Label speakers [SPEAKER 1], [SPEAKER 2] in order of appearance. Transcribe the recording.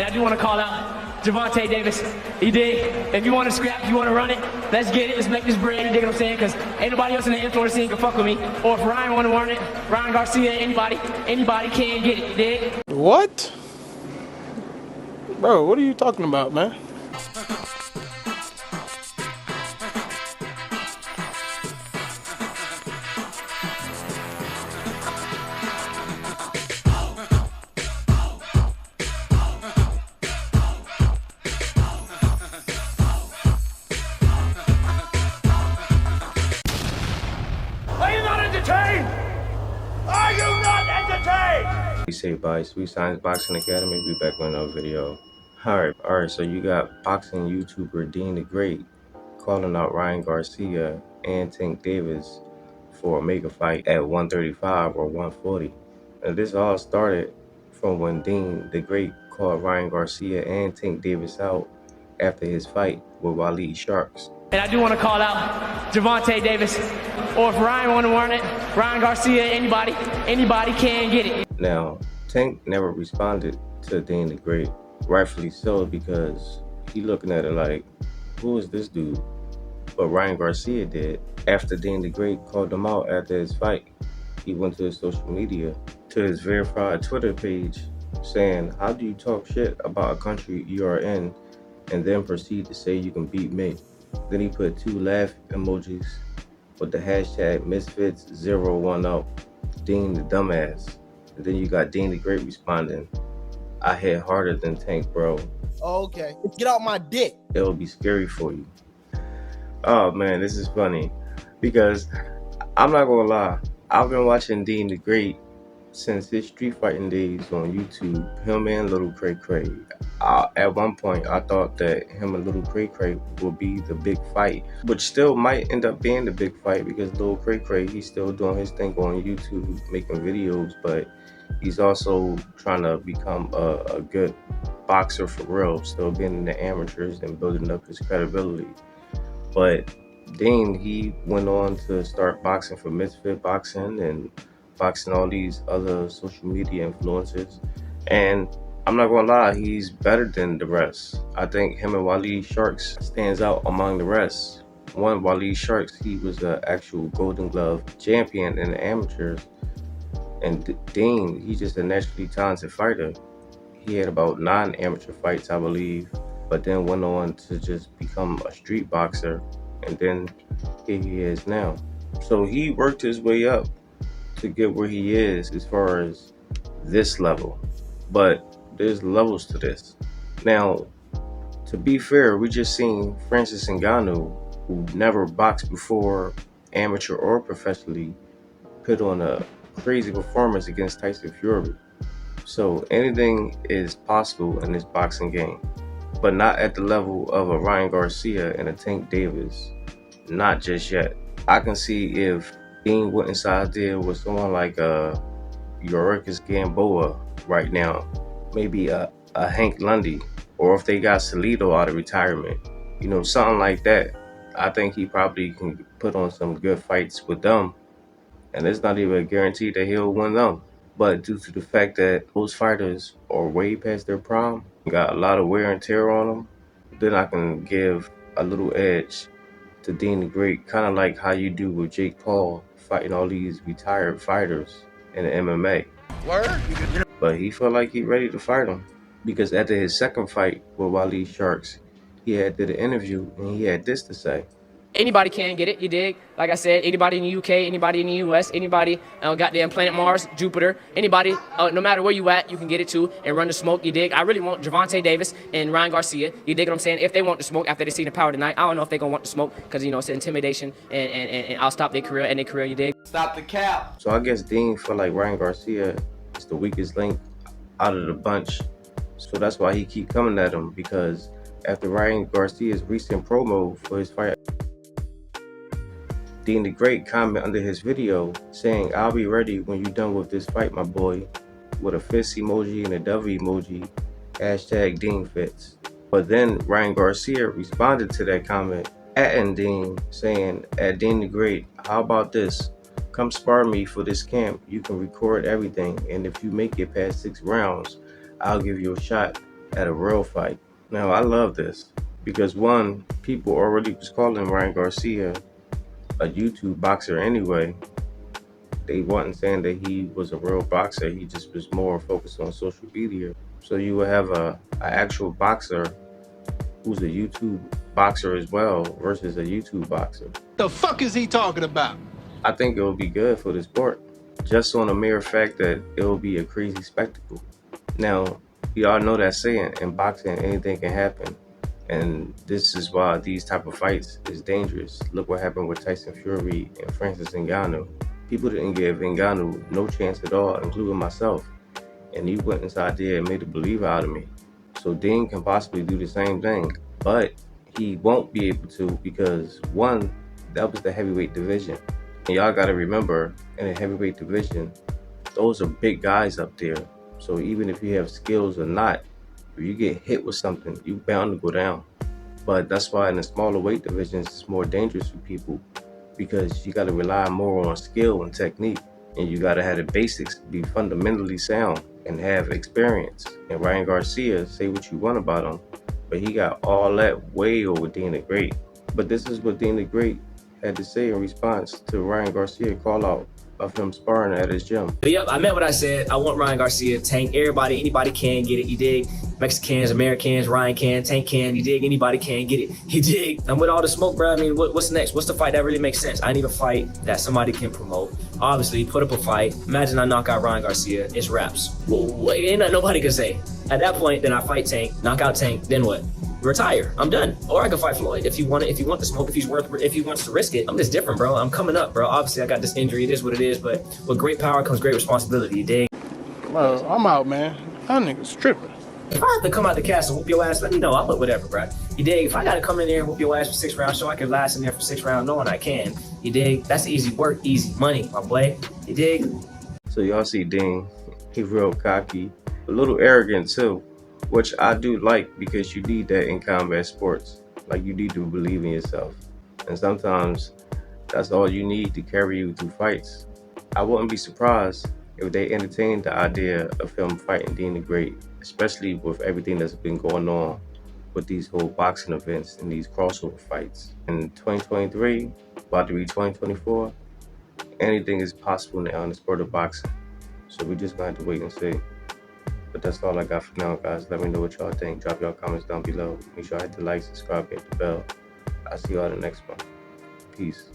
[SPEAKER 1] And I do want to call out Gervonta Davis. You dig? If you want to scrap, if you want to run it, let's get it. Let's make this bread. You dig what I'm saying? Because ain't nobody else in the influencer scene can fuck with me. Or if Ryan want to run it, Ryan Garcia, anybody can get it. You dig?
[SPEAKER 2] What? Bro, what are you talking about, man?
[SPEAKER 1] Are you not entertained? Are you not entertained?
[SPEAKER 3] We say by Sweet Science Boxing Academy. We back with another video. Alright, so you got boxing YouTuber Deen The Great calling out Ryan Garcia and Tank Davis for a mega fight at 135 or 140. And this all started from when Deen The Great called Ryan Garcia and Tank Davis out after his fight with Waleed Sharks.
[SPEAKER 1] And I do want to call out Gervonta Davis. Or if Ryan want to run it, Ryan Garcia, anybody can get it.
[SPEAKER 3] Now, Tank never responded to Deen The Great, rightfully so, because he looking at it like, who is this dude? But Ryan Garcia did. After Deen The Great called him out after his fight, he went to his social media, to his verified Twitter page, saying, how do you talk shit about a country you are in and then proceed to say you can beat me? Then he put 2 laugh emojis with the hashtag Misfits010, Deen the dumbass. And then you got Deen The Great responding, I hit harder than Tank, bro.
[SPEAKER 4] Oh, okay. Get out my dick.
[SPEAKER 3] It'll be scary for you. Oh man, this is funny. Because I'm not gonna lie, I've been watching Deen The Great since his street fighting days on YouTube, him and Little Cray Cray. At one point, I thought that him and Little Cray Cray would be the big fight, which still might end up being the big fight because Little Cray Cray, he's still doing his thing on YouTube, making videos, but he's also trying to become a good boxer for real, still being in the amateurs and building up his credibility. But Deen, he went on to start boxing for Misfit Boxing and boxing all these other social media influencers. And I'm not gonna lie, he's better than the rest. I think him and Waleed Sharks stands out among the rest. One, Waleed Sharks, he was an actual Golden Glove champion in the amateurs. And Deen, he's just a naturally talented fighter. He had about 9 amateur fights, I believe, but then went on to just become a street boxer. And then here he is now. So he worked his way up to get where he is as far as this level. But there's levels to this. Now, to be fair, we just seen Francis Ngannou, who never boxed before, amateur or professionally, put on a crazy performance against Tyson Fury. So anything is possible in this boxing game, but not at the level of a Ryan Garcia and a Tank Davis. Not just yet. I can see if Deen went inside there with someone like Yorikis Gamboa right now, maybe a Hank Lundy, or if they got Salido out of retirement, you know, something like that. I think he probably can put on some good fights with them, and it's not even a guarantee that he'll win them. But due to the fact that those fighters are way past their prime, got a lot of wear and tear on them, then I can give a little edge to Deen The Great, kind of like how you do with Jake Paul fighting all these retired fighters in the MMA.
[SPEAKER 4] Word?
[SPEAKER 3] But he felt like he ready to fight him, because after his second fight with Waleed Sharks, he had did an interview and he had this to say.
[SPEAKER 1] Anybody can get it, you dig? Like I said, anybody in the UK, anybody in the US, anybody goddamn planet Mars, Jupiter, anybody, no matter where you at, you can get it too and run the smoke, you dig? I really want Gervonta Davis and Ryan Garcia, you dig what I'm saying? If they want the smoke after they see the power tonight, I don't know if they're gonna want the smoke because, you know, it's intimidation and I'll stop their career and their career, you dig?
[SPEAKER 4] Stop the cap.
[SPEAKER 3] So I guess Deen felt like Ryan Garcia is the weakest link out of the bunch. So that's why he keep coming at him, because after Ryan Garcia's recent promo for his fight, Deen The Great comment under his video saying, I'll be ready when you're done with this fight, my boy, with a fist emoji and a dove emoji, hashtag Deen Fits. But then Ryan Garcia responded to that comment, @ing Deen, saying, @Deen The Great, how about this? Come spar me for this camp. You can record everything, and if you make it past 6 rounds, I'll give you a shot at a real fight. Now, I love this because one, people already was calling Ryan Garcia a YouTube boxer anyway. They wasn't saying that he was a real boxer. He just was more focused on social media. So you would have a actual boxer who's a YouTube boxer as well versus a YouTube boxer.
[SPEAKER 2] The fuck is he talking about?
[SPEAKER 3] I think it will be good for the sport, just on the mere fact that it will be a crazy spectacle. Now, we all know that saying, in boxing, anything can happen. And this is why these type of fights is dangerous. Look what happened with Tyson Fury and Francis Ngannou. People didn't give Ngannou no chance at all, including myself. And he went inside there and made a believer out of me. So Dean can possibly do the same thing, but he won't be able to because one, that was the heavyweight division. And y'all gotta remember, in the heavyweight division, those are big guys up there. So even if you have skills or not, if you get hit with something, you're bound to go down. But that's why in the smaller weight divisions, it's more dangerous for people because you gotta rely more on skill and technique. And you gotta have the basics, be fundamentally sound and have experience. And Ryan Garcia, say what you want about him, but he got all that way over Deen the Great. But this is what Deen the Great had to say in response to Ryan Garcia call out of him sparring at his gym.
[SPEAKER 1] But yep, I meant what I said. I want Ryan Garcia, Tank. Everybody, anybody can get it. You dig? Mexicans, Americans, Ryan can, Tank can. You dig? Anybody can get it. You dig? And with all the smoke, bro, I mean, what's next? What's the fight that really makes sense? I need a fight that somebody can promote. Obviously, put up a fight. Imagine I knock out Ryan Garcia. It's wraps. Well, ain't nothing nobody can say. At that point, then I fight Tank, knock out Tank. Then what? Retire. I'm done. Or I can fight Floyd if you want it. If you want the smoke, if he wants to risk it. I'm just different, bro. I'm coming up, bro. Obviously, I got this injury. It is what it is. But with great power comes great responsibility. You dig?
[SPEAKER 2] Well, I'm out, man. That nigga's tripping.
[SPEAKER 1] If I have to come out the castle, whoop your ass, let me know. I'll put whatever, bro. You dig? If I gotta come in there and whoop your ass for 6 rounds, so I can last in there for 6 rounds, knowing I can. You dig? That's easy work, easy money, my boy. You dig?
[SPEAKER 3] So y'all see Dean, he real cocky, a little arrogant too, which I do like because you need that in combat sports. Like you need to believe in yourself. And sometimes that's all you need to carry you through fights. I wouldn't be surprised if they entertained the idea of him fighting Deen the Great, especially with everything that's been going on with these whole boxing events and these crossover fights. In 2023, about to be 2024, anything is possible now in the sport of boxing. So we just gonna have to wait and see. But that's all I got for now, guys. Let me know what y'all think. Drop y'all comments down below. Make sure I hit the like, subscribe, hit the bell. I'll see y'all in the next one. Peace.